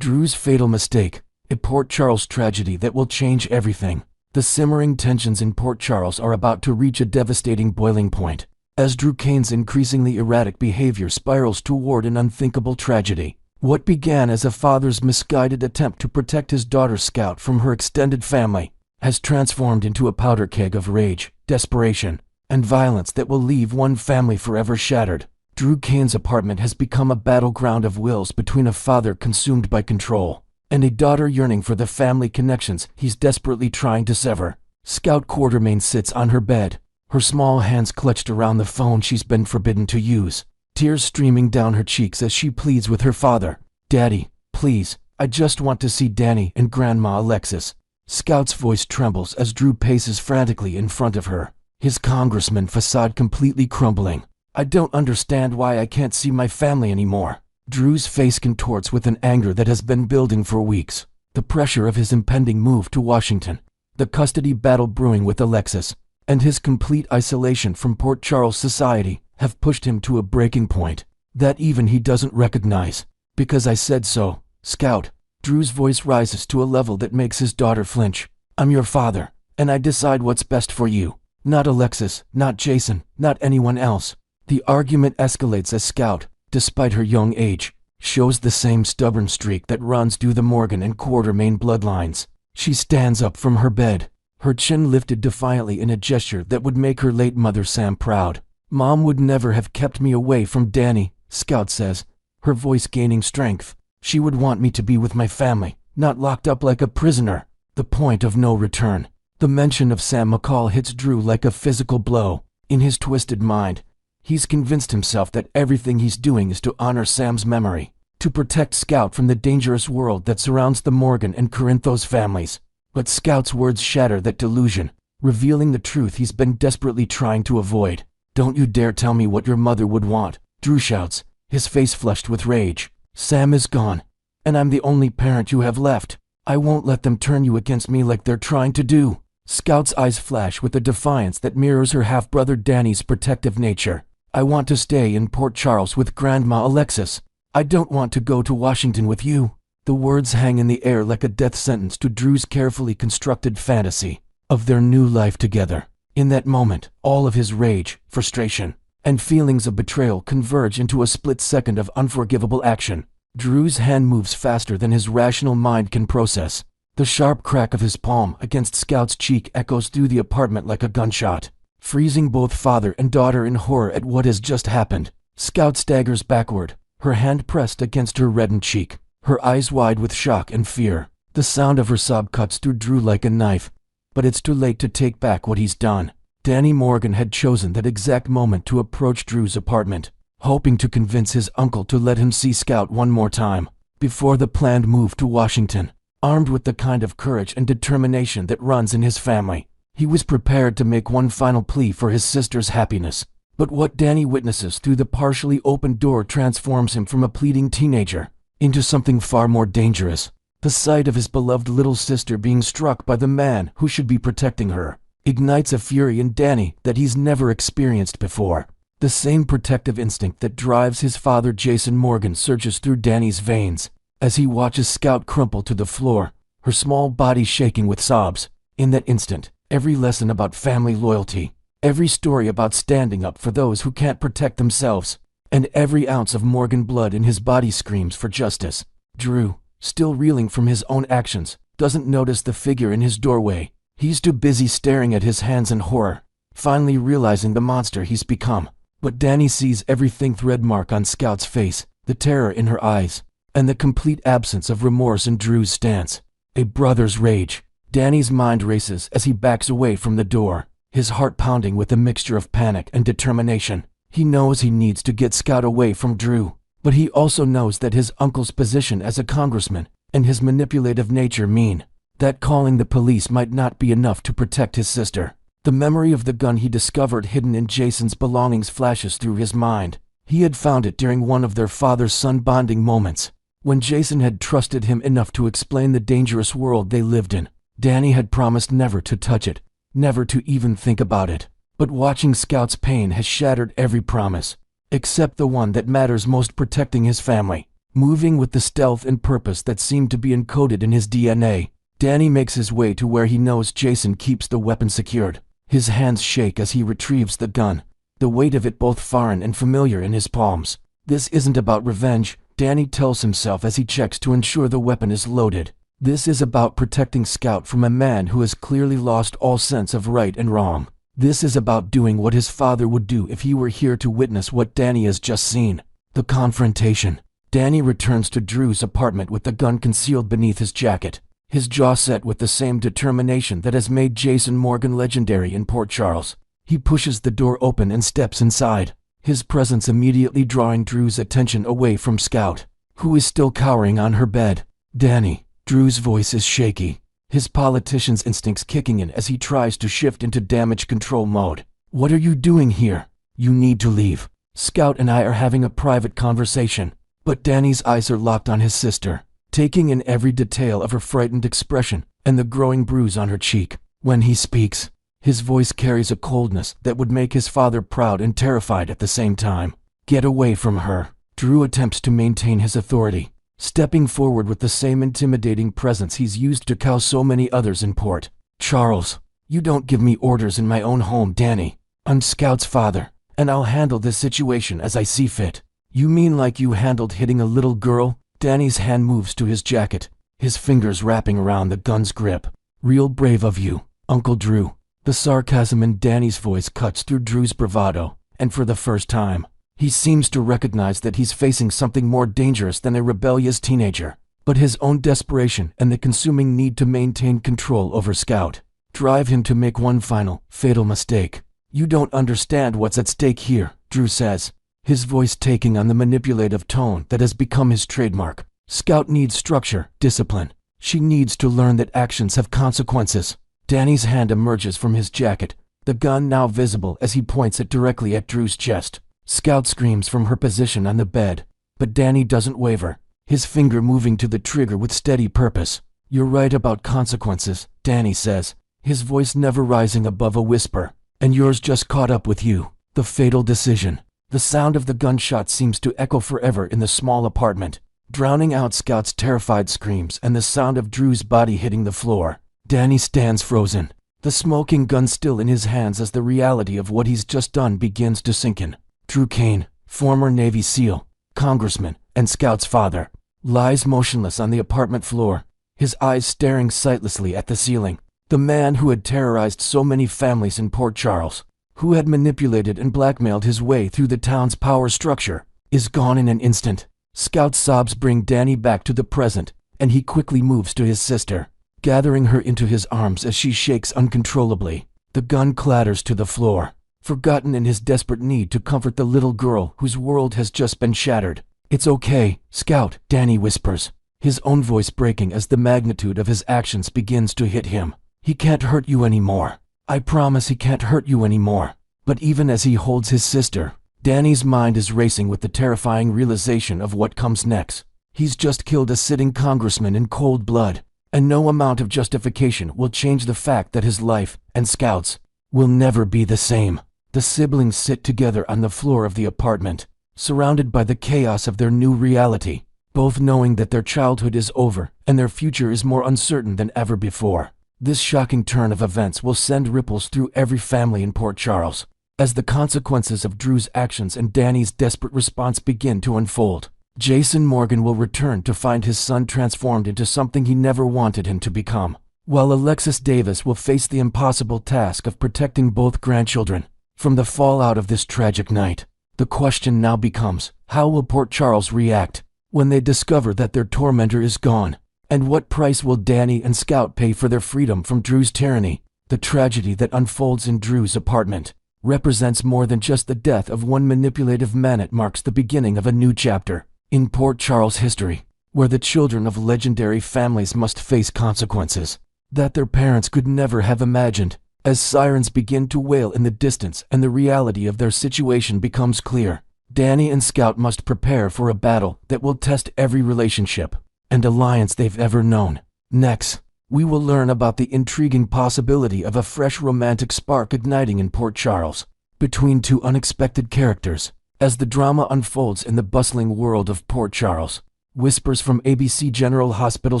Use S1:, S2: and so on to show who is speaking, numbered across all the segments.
S1: Drew's fatal mistake, a Port Charles tragedy that will change everything. The simmering tensions in Port Charles are about to reach a devastating boiling point, as Drew Cain's increasingly erratic behavior spirals toward an unthinkable tragedy. What began as a father's misguided attempt to protect his daughter Scout from her extended family has transformed into a powder keg of rage, desperation, and violence that will leave one family forever shattered. Drew Cain's apartment has become a battleground of wills between a father consumed by control and a daughter yearning for the family connections he's desperately trying to sever. Scout Quartermain sits on her bed, her small hands clutched around the phone she's been forbidden to use, tears streaming down her cheeks as she pleads with her father. "Daddy, please, I just want to see Danny and Grandma Alexis." Scout's voice trembles as Drew paces frantically in front of her, his congressman facade completely crumbling. "I don't understand why I can't see my family anymore." Drew's face contorts with an anger that has been building for weeks. The pressure of his impending move to Washington, the custody battle brewing with Alexis, and his complete isolation from Port Charles society have pushed him to a breaking point that even he doesn't recognize. "Because I said so, Scout." Drew's voice rises to a level that makes his daughter flinch. "I'm your father, and I decide what's best for you. Not Alexis, not Jason, not anyone else." The argument escalates as Scout, despite her young age, shows the same stubborn streak that runs through the Morgan and Quartermain bloodlines. She stands up from her bed, her chin lifted defiantly in a gesture that would make her late mother Sam proud. "Mom would never have kept me away from Danny," Scout says, her voice gaining strength. "She would want me to be with my family, not locked up like a prisoner." The point of no return. The mention of Sam McCall hits Drew like a physical blow. In his twisted mind, he's convinced himself that everything he's doing is to honor Sam's memory, to protect Scout from the dangerous world that surrounds the Morgan and Corinthos families. But Scout's words shatter that delusion, revealing the truth he's been desperately trying to avoid. "Don't you dare tell me what your mother would want," Drew shouts, his face flushed with rage. "Sam is gone, and I'm the only parent you have left. I won't let them turn you against me like they're trying to do." Scout's eyes flash with a defiance that mirrors her half-brother Danny's protective nature. "I want to stay in Port Charles with Grandma Alexis. I don't want to go to Washington with you." The words hang in the air like a death sentence to Drew's carefully constructed fantasy of their new life together. In that moment, all of his rage, frustration, and feelings of betrayal converge into a split second of unforgivable action. Drew's hand moves faster than his rational mind can process. The sharp crack of his palm against Scout's cheek echoes through the apartment like a gunshot, freezing both father and daughter in horror at what has just happened. Scout staggers backward, her hand pressed against her reddened cheek, her eyes wide with shock and fear. The sound of her sob cuts through Drew like a knife, but it's too late to take back what he's done. Danny Morgan had chosen that exact moment to approach Drew's apartment, hoping to convince his uncle to let him see Scout one more time before the planned move to Washington. Armed with the kind of courage and determination that runs in his family, he was prepared to make one final plea for his sister's happiness. But what Danny witnesses through the partially opened door transforms him from a pleading teenager into something far more dangerous. The sight of his beloved little sister being struck by the man who should be protecting her ignites a fury in Danny that he's never experienced before. The same protective instinct that drives his father Jason Morgan surges through Danny's veins as he watches Scout crumple to the floor, her small body shaking with sobs. In that instant, every lesson about family loyalty, every story about standing up for those who can't protect themselves, and every ounce of Morgan blood in his body screams for justice. Drew, still reeling from his own actions, doesn't notice the figure in his doorway. He's too busy staring at his hands in horror, finally realizing the monster he's become. But Danny sees every thread mark on Scout's face, the terror in her eyes, and the complete absence of remorse in Drew's stance. A brother's rage. Danny's mind races as he backs away from the door, his heart pounding with a mixture of panic and determination. He knows he needs to get Scout away from Drew, but he also knows that his uncle's position as a congressman and his manipulative nature mean that calling the police might not be enough to protect his sister. The memory of the gun he discovered hidden in Jason's belongings flashes through his mind. He had found it during one of their father-son bonding moments, when Jason had trusted him enough to explain the dangerous world they lived in. Danny had promised never to touch it, never to even think about it. But watching Scout's pain has shattered every promise, except the one that matters most: protecting his family. Moving with the stealth and purpose that seemed to be encoded in his DNA, Danny makes his way to where he knows Jason keeps the weapon secured. His hands shake as he retrieves the gun, the weight of it both foreign and familiar in his palms. This isn't about revenge, Danny tells himself as he checks to ensure the weapon is loaded. This is about protecting Scout from a man who has clearly lost all sense of right and wrong. This is about doing what his father would do if he were here to witness what Danny has just seen. The confrontation. Danny returns to Drew's apartment with the gun concealed beneath his jacket, his jaw set with the same determination that has made Jason Morgan legendary in Port Charles. He pushes the door open and steps inside, his presence immediately drawing Drew's attention away from Scout, who is still cowering on her bed. Danny. Drew's voice is shaky, his politician's instincts kicking in as he tries to shift into damage control mode. What are you doing here? You need to leave. Scout and I are having a private conversation. But Danny's eyes are locked on his sister, taking in every detail of her frightened expression and the growing bruise on her cheek. When he speaks, his voice carries a coldness that would make his father proud and terrified at the same time. Get away from her. Drew attempts to maintain his authority, stepping forward with the same intimidating presence he's used to cow so many others in Port Charles. You don't give me orders in my own home, Danny. I'm Scout's father, and I'll handle this situation as I see fit. You mean like you handled hitting a little girl? Danny's hand moves to his jacket, his fingers wrapping around the gun's grip. Real brave of you, Uncle Drew. The sarcasm in Danny's voice cuts through Drew's bravado, and for the first time, he seems to recognize that he's facing something more dangerous than a rebellious teenager. But his own desperation and the consuming need to maintain control over Scout drive him to make one final, fatal mistake. You don't understand what's at stake here, Drew says, his voice taking on the manipulative tone that has become his trademark. Scout needs structure, discipline. She needs to learn that actions have consequences. Danny's hand emerges from his jacket, the gun now visible as he points it directly at Drew's chest. Scout screams from her position on the bed, but Danny doesn't waver, his finger moving to the trigger with steady purpose. You're right about consequences, Danny says, his voice never rising above a whisper. And yours just caught up with you. The fatal decision. The sound of the gunshot seems to echo forever in the small apartment, drowning out Scout's terrified screams and the sound of Drew's body hitting the floor. Danny stands frozen, the smoking gun still in his hands as the reality of what he's just done begins to sink in. Drew Kane, former Navy SEAL, congressman, and Scout's father, lies motionless on the apartment floor, his eyes staring sightlessly at the ceiling. The man who had terrorized so many families in Port Charles, who had manipulated and blackmailed his way through the town's power structure, is gone in an instant. Scout's sobs bring Danny back to the present, and he quickly moves to his sister, gathering her into his arms as she shakes uncontrollably. The gun clatters to the floor, forgotten in his desperate need to comfort the little girl whose world has just been shattered. It's okay, Scout, Danny whispers, his own voice breaking as the magnitude of his actions begins to hit him. He can't hurt you anymore. I promise he can't hurt you anymore. But even as he holds his sister, Danny's mind is racing with the terrifying realization of what comes next. He's just killed a sitting congressman in cold blood, and no amount of justification will change the fact that his life, and Scout's, will never be the same. The siblings sit together on the floor of the apartment, surrounded by the chaos of their new reality, both knowing that their childhood is over and their future is more uncertain than ever before. This shocking turn of events will send ripples through every family in Port Charles, as the consequences of Drew's actions and Danny's desperate response begin to unfold. Jason Morgan will return to find his son transformed into something he never wanted him to become, while Alexis Davis will face the impossible task of protecting both grandchildren from the fallout of this tragic night. The question now becomes, how will Port Charles react when they discover that their tormentor is gone? And what price will Danny and Scout pay for their freedom from Drew's tyranny? The tragedy that unfolds in Drew's apartment represents more than just the death of one manipulative man. It marks the beginning of a new chapter in Port Charles history, where the children of legendary families must face consequences that their parents could never have imagined. As sirens begin to wail in the distance and the reality of their situation becomes clear, Danny and Scout must prepare for a battle that will test every relationship and alliance they've ever known. Next, we will learn about the intriguing possibility of a fresh romantic spark igniting in Port Charles between two unexpected characters as the drama unfolds in the bustling world of Port Charles. Whispers from ABC General Hospital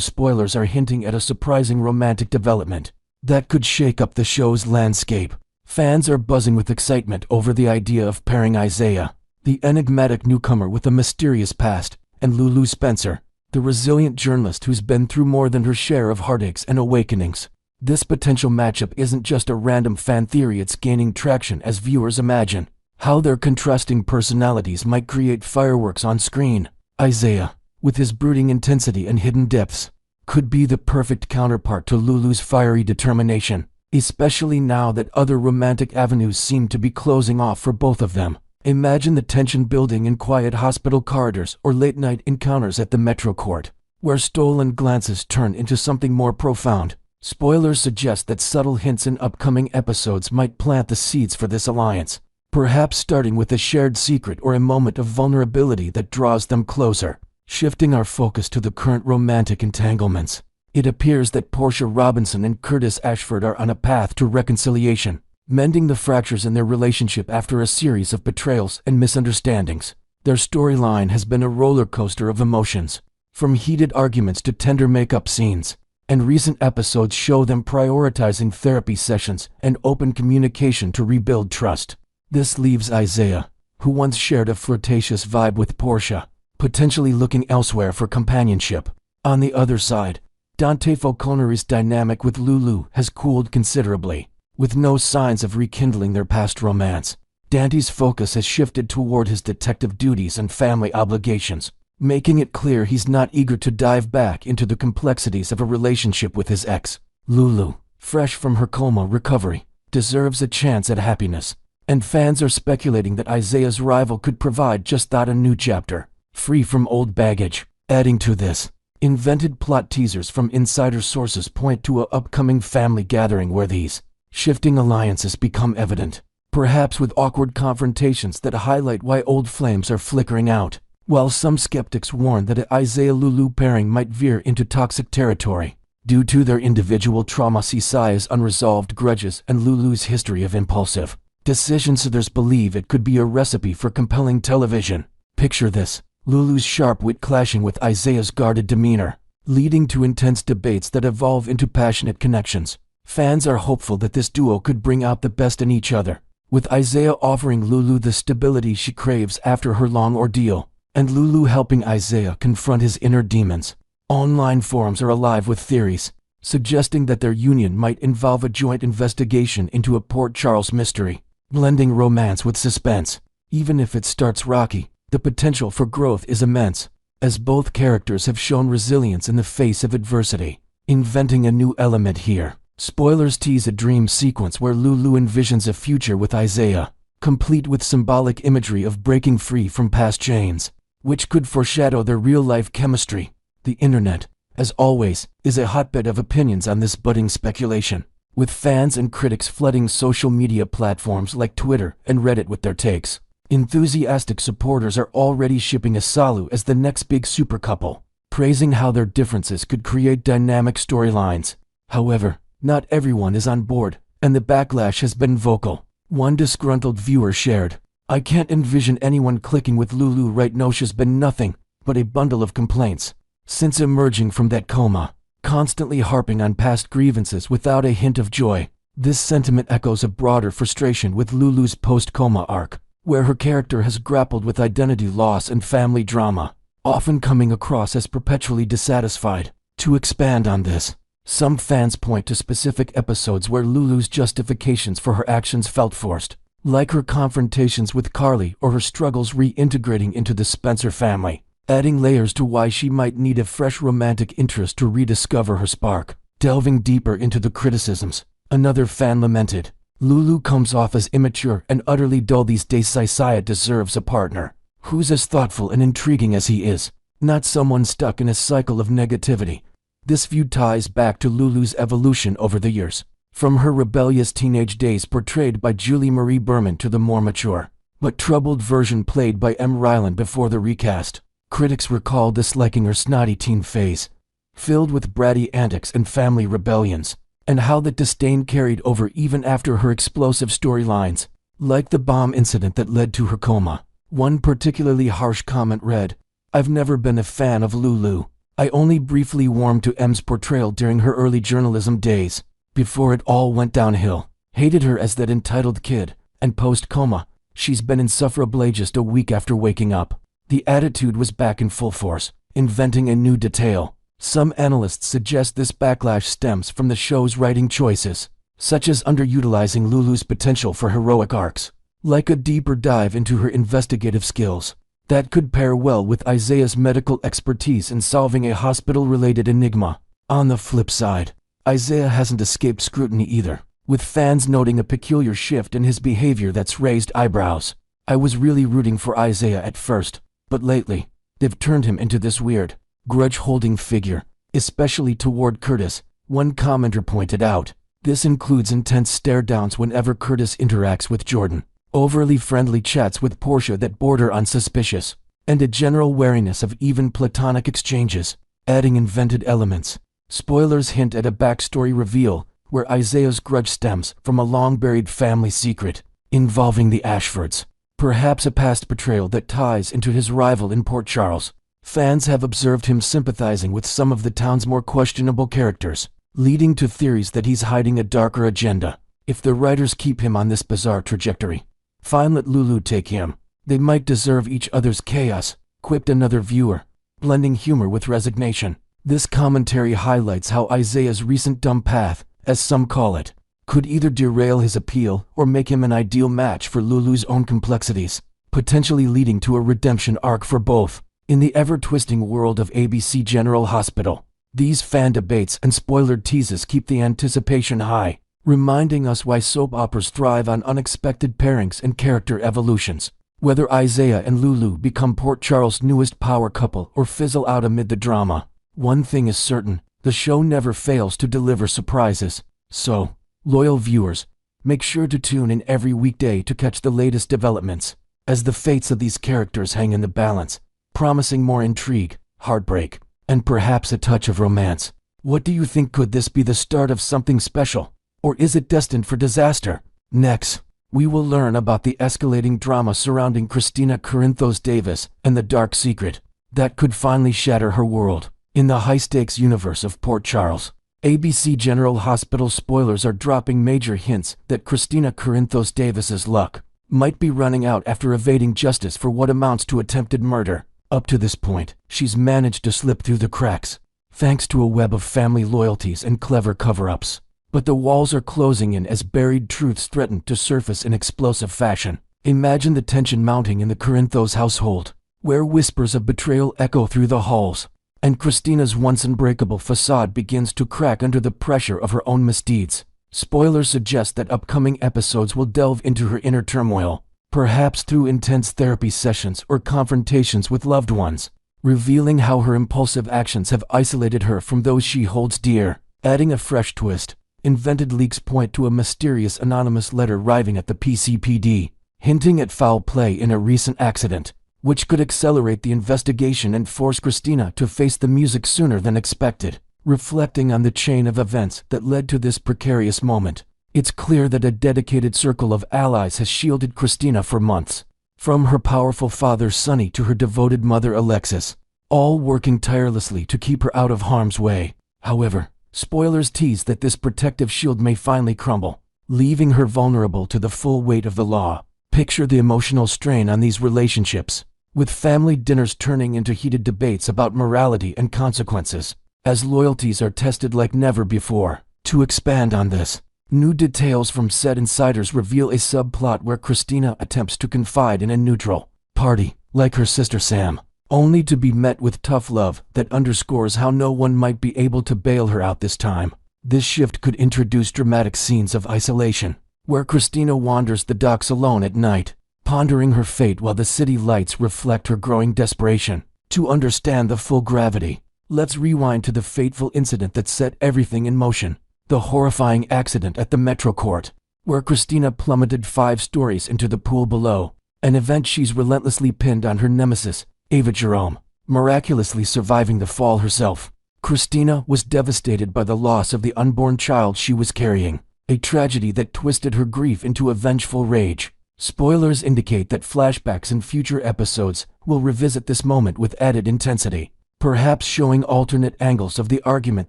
S1: spoilers are hinting at a surprising romantic development that could shake up the show's landscape. Fans are buzzing with excitement over the idea of pairing Isaiah, the enigmatic newcomer with a mysterious past, and Lulu Spencer, the resilient journalist who's been through more than her share of heartaches and awakenings. This potential matchup isn't just a random fan theory, it's gaining traction as viewers imagine how their contrasting personalities might create fireworks on screen. Isaiah, with his brooding intensity and hidden depths, could be the perfect counterpart to Lulu's fiery determination, especially now that other romantic avenues seem to be closing off for both of them. Imagine the tension building in quiet hospital corridors or late-night encounters at the Metro Court, where stolen glances turn into something more profound. Spoilers suggest that subtle hints in upcoming episodes might plant the seeds for this alliance, perhaps starting with a shared secret or a moment of vulnerability that draws them closer. Shifting our focus to the current romantic entanglements, it appears that Portia Robinson and Curtis Ashford are on a path to reconciliation, mending the fractures in their relationship after a series of betrayals and misunderstandings. Their storyline has been a roller coaster of emotions, from heated arguments to tender makeup scenes, and recent episodes show them prioritizing therapy sessions and open communication to rebuild trust. This leaves Isaiah, who once shared a flirtatious vibe with Portia, potentially looking elsewhere for companionship. On the other side, Dante Falcone's dynamic with Lulu has cooled considerably, with no signs of rekindling their past romance. Dante's focus has shifted toward his detective duties and family obligations, making it clear he's not eager to dive back into the complexities of a relationship with his ex. Lulu, fresh from her coma recovery, deserves a chance at happiness, and fans are speculating that Isaiah's rival could provide just that, a new chapter, free from old baggage. Adding to this, invented plot teasers from insider sources point to an upcoming family gathering where these shifting alliances become evident, perhaps with awkward confrontations that highlight why old flames are flickering out. While some skeptics warn that an Isaiah-Lulu pairing might veer into toxic territory due to their individual trauma, Isaiah's unresolved grudges and Lulu's history of impulsive decisions, others believe it could be a recipe for compelling television. Picture this: Lulu's sharp wit clashing with Isaiah's guarded demeanor, leading to intense debates that evolve into passionate connections. Fans are hopeful that this duo could bring out the best in each other, with Isaiah offering Lulu the stability she craves after her long ordeal, and Lulu helping Isaiah confront his inner demons. Online forums are alive with theories, suggesting that their union might involve a joint investigation into a Port Charles mystery, blending romance with suspense. Even if it starts rocky, the potential for growth is immense, as both characters have shown resilience in the face of adversity. Inventing a new element here, spoilers tease a dream sequence where Lulu envisions a future with Isaiah, complete with symbolic imagery of breaking free from past chains, which could foreshadow their real-life chemistry. The internet, as always, is a hotbed of opinions on this budding speculation, with fans and critics flooding social media platforms like Twitter and Reddit with their takes. Enthusiastic supporters are already shipping Asalu as the next big super couple, praising how their differences could create dynamic storylines. However, not everyone is on board, and the backlash has been vocal. One disgruntled viewer shared, "I can't envision anyone clicking with Lulu right now. She's been nothing but a bundle of complaints since emerging from that coma, constantly harping on past grievances without a hint of joy." This sentiment echoes a broader frustration with Lulu's post-coma arc, where her character has grappled with identity loss and family drama, often coming across as perpetually dissatisfied. To expand on this, some fans point to specific episodes where Lulu's justifications for her actions felt forced, like her confrontations with Carly or her struggles reintegrating into the Spencer family, adding layers to why she might need a fresh romantic interest to rediscover her spark. Delving deeper into the criticisms, another fan lamented, "Lulu comes off as immature and utterly dull these days. Isaiah deserves a partner who's as thoughtful and intriguing as he is, not someone stuck in a cycle of negativity." This view ties back to Lulu's evolution over the years, from her rebellious teenage days portrayed by Julie Marie Berman to the more mature, but troubled version played by M. Ryland before the recast. Critics recall disliking her snotty teen phase, filled with bratty antics and family rebellions, and how that disdain carried over even after her explosive storylines, like the bomb incident that led to her coma. One particularly harsh comment read, I've never been a fan of Lulu. I only briefly warmed to M's portrayal during her early journalism days, before it all went downhill. Hated her as that entitled kid, and post-coma, she's been insufferable just a week after waking up. The attitude was back in full force, inventing a new detail. Some analysts suggest this backlash stems from the show's writing choices, such as underutilizing Lulu's potential for heroic arcs, like a deeper dive into her investigative skills. That could pair well with Isaiah's medical expertise in solving a hospital-related enigma. On the flip side, Isaiah hasn't escaped scrutiny either, with fans noting a peculiar shift in his behavior that's raised eyebrows. I was really rooting for Isaiah at first, but lately, they've turned him into this weird, grudge-holding figure, especially toward Curtis. One commenter pointed out, this includes intense stare-downs whenever Curtis interacts with Jordan, overly friendly chats with Portia that border on suspicious, and a general wariness of even platonic exchanges, adding invented elements. Spoilers hint at a backstory reveal, where Isaiah's grudge stems from a long-buried family secret involving the Ashfords, perhaps a past betrayal that ties into his rival in Port Charles. Fans have observed him sympathizing with some of the town's more questionable characters, leading to theories that he's hiding a darker agenda. If the writers keep him on this bizarre trajectory, fine, let Lulu take him. They might deserve each other's chaos, quipped another viewer, blending humor with resignation. This commentary highlights how Isaiah's recent dumb path, as some call it, could either derail his appeal or make him an ideal match for Lulu's own complexities, potentially leading to a redemption arc for both. In the ever-twisting world of ABC General Hospital, these fan debates and spoiler teases keep the anticipation high, reminding us why soap operas thrive on unexpected pairings and character evolutions. Whether Isaiah and Lulu become Port Charles' newest power couple or fizzle out amid the drama, one thing is certain, the show never fails to deliver surprises. So, loyal viewers, make sure to tune in every weekday to catch the latest developments, as the fates of these characters hang in the balance, promising more intrigue, heartbreak, and perhaps a touch of romance. What do you think? Could this be the start of something special? Or is it destined for disaster? Next, we will learn about the escalating drama surrounding Christina Corinthos Davis and the dark secret that could finally shatter her world. In the high-stakes universe of Port Charles, ABC General Hospital spoilers are dropping major hints that Christina Corinthos Davis's luck might be running out after evading justice for what amounts to attempted murder. Up to this point, she's managed to slip through the cracks, thanks to a web of family loyalties and clever cover-ups. But the walls are closing in as buried truths threaten to surface in explosive fashion. Imagine the tension mounting in the Corinthos household, where whispers of betrayal echo through the halls, and Christina's once unbreakable facade begins to crack under the pressure of her own misdeeds. Spoilers suggest that upcoming episodes will delve into her inner turmoil, perhaps through intense therapy sessions or confrontations with loved ones, revealing how her impulsive actions have isolated her from those she holds dear. Adding a fresh twist, invented leaks point to a mysterious anonymous letter arriving at the PCPD, hinting at foul play in a recent accident, which could accelerate the investigation and force Christina to face the music sooner than expected. Reflecting on the chain of events that led to this precarious moment, it's clear that a dedicated circle of allies has shielded Christina for months. From her powerful father Sonny to her devoted mother Alexis, all working tirelessly to keep her out of harm's way. However, spoilers tease that this protective shield may finally crumble, leaving her vulnerable to the full weight of the law. Picture the emotional strain on these relationships, with family dinners turning into heated debates about morality and consequences, as loyalties are tested like never before. To expand on this, new details from set insiders reveal a subplot where Christina attempts to confide in a neutral party, like her sister Sam, only to be met with tough love that underscores how no one might be able to bail her out this time. This shift could introduce dramatic scenes of isolation, where Christina wanders the docks alone at night, pondering her fate while the city lights reflect her growing desperation. To understand the full gravity, let's rewind to the fateful incident that set everything in motion. The horrifying accident at the Metro Court, where Christina plummeted 5 stories into the pool below, an event she's relentlessly pinned on her nemesis, Ava Jerome, miraculously surviving the fall herself. Christina was devastated by the loss of the unborn child she was carrying, a tragedy that twisted her grief into a vengeful rage. Spoilers indicate that flashbacks in future episodes will revisit this moment with added intensity, perhaps showing alternate angles of the argument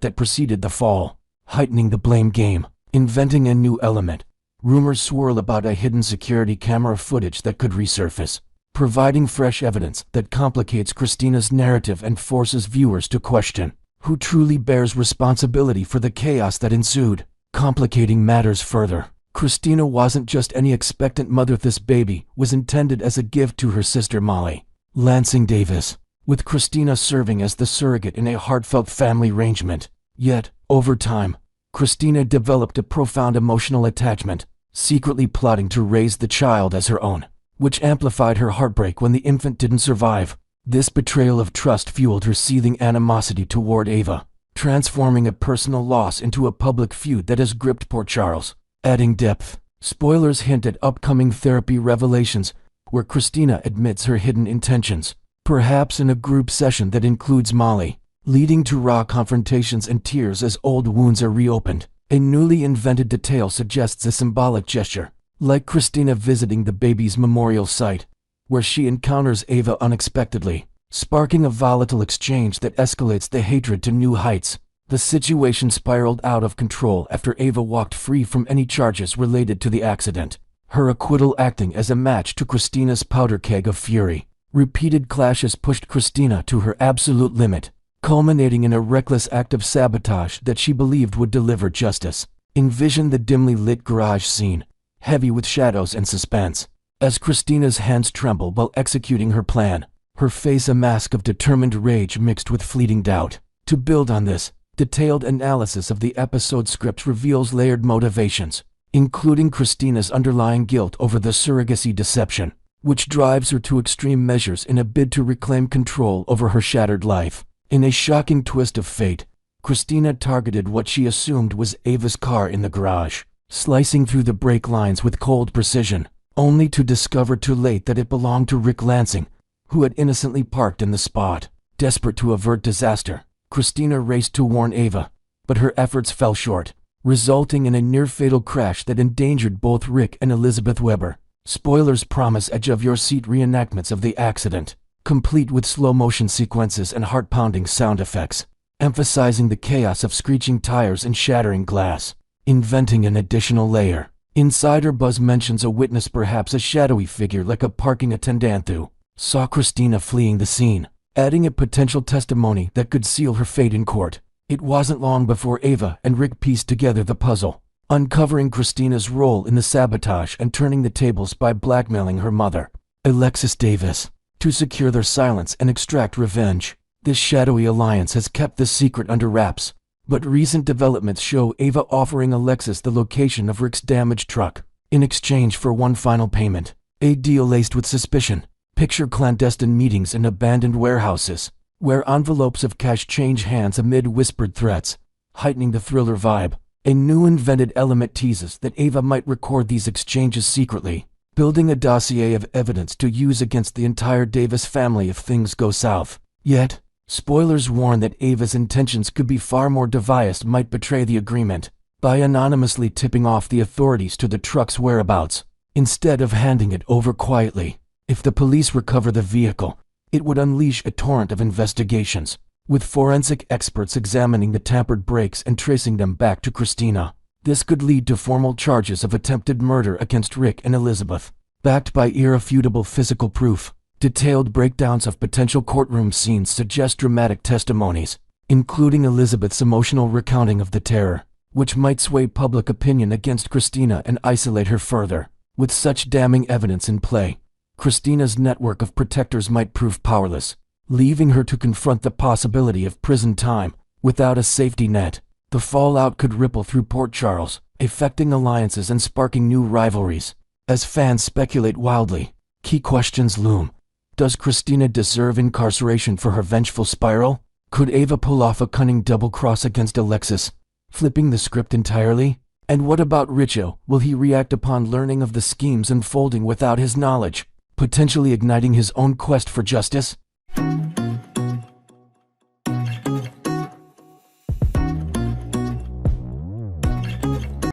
S1: that preceded the fall, heightening the blame game, inventing a new element. Rumors swirl about a hidden security camera footage that could resurface, providing fresh evidence that complicates Christina's narrative and forces viewers to question who truly bears responsibility for the chaos that ensued. Complicating matters further, Christina wasn't just any expectant mother. This baby was intended as a gift to her sister Molly Lansing Davis, with Christina serving as the surrogate in a heartfelt family arrangement. Yet, over time, Christina developed a profound emotional attachment, secretly plotting to raise the child as her own, which amplified her heartbreak when the infant didn't survive. This betrayal of trust fueled her seething animosity toward Ava, transforming a personal loss into a public feud that has gripped Port Charles. Adding depth, spoilers hint at upcoming therapy revelations, where Christina admits her hidden intentions, perhaps in a group session that includes Molly, leading to raw confrontations and tears as old wounds are reopened. A newly invented detail suggests a symbolic gesture, like Christina visiting the baby's memorial site, where she encounters Ava unexpectedly, sparking a volatile exchange that escalates the hatred to new heights. The situation spiraled out of control after Ava walked free from any charges related to the accident, her acquittal acting as a match to Christina's powder keg of fury. Repeated clashes pushed Christina to her absolute limit, culminating in a reckless act of sabotage that she believed would deliver justice. Envision the dimly lit garage scene, heavy with shadows and suspense, as Christina's hands tremble while executing her plan, her face a mask of determined rage mixed with fleeting doubt. To build on this, detailed analysis of the episode script reveals layered motivations, including Christina's underlying guilt over the surrogacy deception, which drives her to extreme measures in a bid to reclaim control over her shattered life. In a shocking twist of fate, Christina targeted what she assumed was Ava's car in the garage, slicing through the brake lines with cold precision, only to discover too late that it belonged to Rick Lansing, who had innocently parked in the spot. Desperate to avert disaster, Christina raced to warn Ava, but her efforts fell short, resulting in a near-fatal crash that endangered both Rick and Elizabeth Weber. Spoilers promise edge-of-your-seat reenactments of the accident, complete with slow-motion sequences and heart-pounding sound effects, emphasizing the chaos of screeching tires and shattering glass. Inventing an additional layer, Insider Buzz mentions a witness, perhaps a shadowy figure like a parking attendant, who saw Christina fleeing the scene, adding a potential testimony that could seal her fate in court. It wasn't long before Ava and Rick pieced together the puzzle, uncovering Christina's role in the sabotage and turning the tables by blackmailing her mother, Alexis Davis, to secure their silence and extract revenge. This shadowy alliance has kept the secret under wraps, but recent developments show Ava offering Alexis the location of Rick's damaged truck in exchange for one final payment, a deal laced with suspicion. Picture clandestine meetings in abandoned warehouses, where envelopes of cash change hands amid whispered threats, heightening the thriller vibe. A new invented element teases that Ava might record these exchanges secretly, building a dossier of evidence to use against the entire Davis family if things go south. Yet, spoilers warn that Ava's intentions could be far more devious, might betray the agreement by anonymously tipping off the authorities to the truck's whereabouts, instead of handing it over quietly. If the police recover the vehicle, it would unleash a torrent of investigations, with forensic experts examining the tampered brakes and tracing them back to Christina. This could lead to formal charges of attempted murder against Rick and Elizabeth, backed by irrefutable physical proof. Detailed breakdowns of potential courtroom scenes suggest dramatic testimonies, including Elizabeth's emotional recounting of the terror, which might sway public opinion against Christina and isolate her further. With such damning evidence in play, Christina's network of protectors might prove powerless, leaving her to confront the possibility of prison time. Without a safety net, the fallout could ripple through Port Charles, affecting alliances and sparking new rivalries. As fans speculate wildly, key questions loom. Does Christina deserve incarceration for her vengeful spiral? Could Ava pull off a cunning double-cross against Alexis, flipping the script entirely? And what about Richo? Will he react upon learning of the schemes unfolding without his knowledge, potentially igniting his own quest for justice?